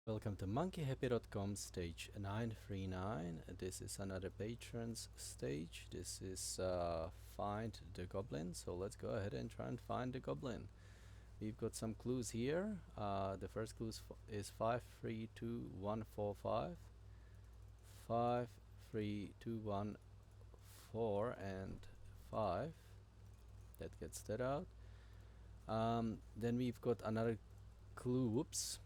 Welcome to monkeyhappy.com stage 939. This is another patrons stage. This is find the goblin. So let's go ahead and try and find the goblin. We've got some clues here. The first clue is 532145, 53214 and 5. That gets that out. Then we've got another clue. Whoops.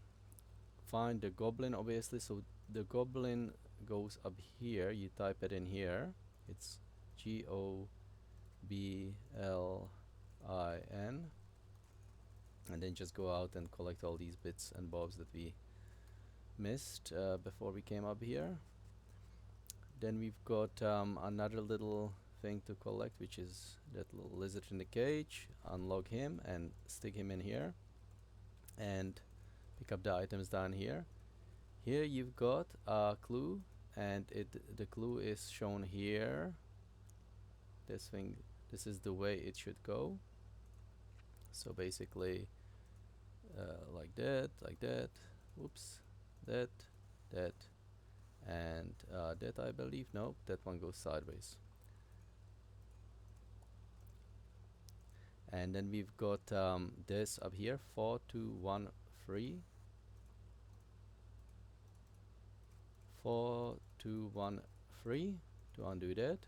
Find the goblin, obviously. So the goblin goes up here. You type it in here. It's GOBLIN, and then just go out and collect all these bits and bobs that we missed before we came up here. Then we've got another little thing to collect, which is that little lizard in the cage. Unlock him and stick him in here and pick up the items down here. Here you've got a clue, and the clue is shown here. This is the way it should go. So basically like that, whoops, that, and that, I believe. Nope, that one goes sideways. And then we've got this up here, 4213, 4213. To undo that,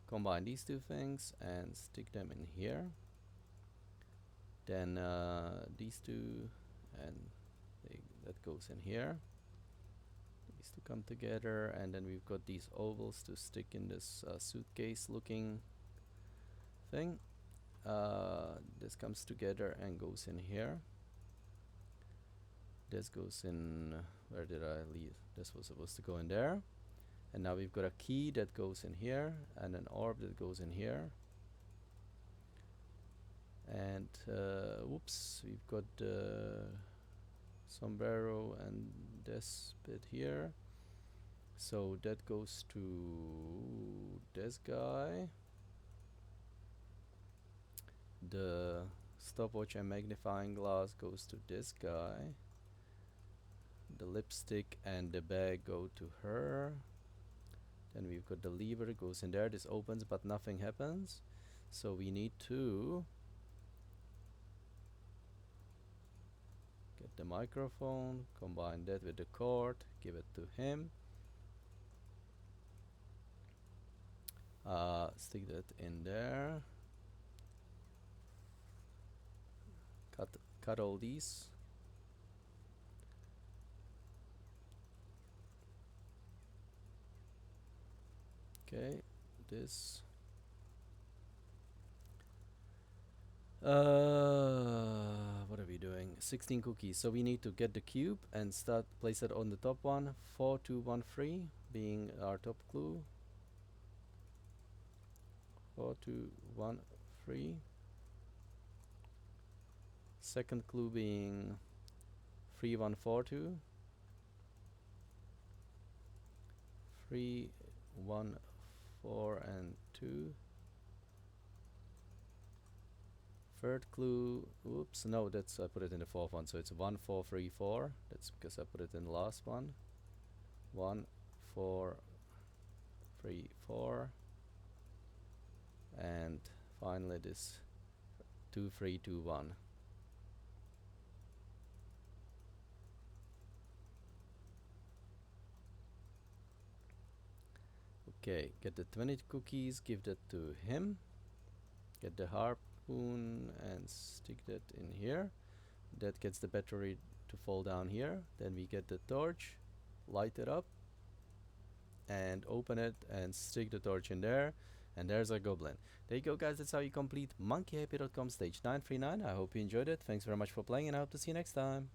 combine these two things and stick them in here. Then these two, and that goes in here. These two come together, and then we've got these ovals to stick in this suitcase looking thing. This comes together and goes in here. This goes in, where did I leave? This was supposed to go in there. And now we've got a key that goes in here, and an orb that goes in here. And whoops, we've got the sombrero and this bit here. So that goes to this guy. The stopwatch and magnifying glass goes to this guy. The lipstick and the bag go to her. Then we've got the lever, goes in there. This opens, but nothing happens. So we need to get the microphone, combine that with the cord, give it to him. Stick that in there. Cut all these. Okay, this. What are we doing? 16 cookies. So we need to get the cube and place it on the top one. 4213 being our top clue. 4213. Second clue being 3142. 3, 1, 4 and 2. Third clue, oops, no, that's I put it in the fourth one, so it's 1434. That's because I put it in the last one. 1434. And finally this 2321. Okay, get the 20 cookies, give that to him. Get the harpoon and stick that in here. That gets the battery to fall down here. Then we get the torch, light it up, and open it and stick the torch in there. And there's our goblin. There you go, guys. That's how you complete monkeyhappy.com stage 939. I hope you enjoyed it. Thanks very much for playing, and I hope to see you next time.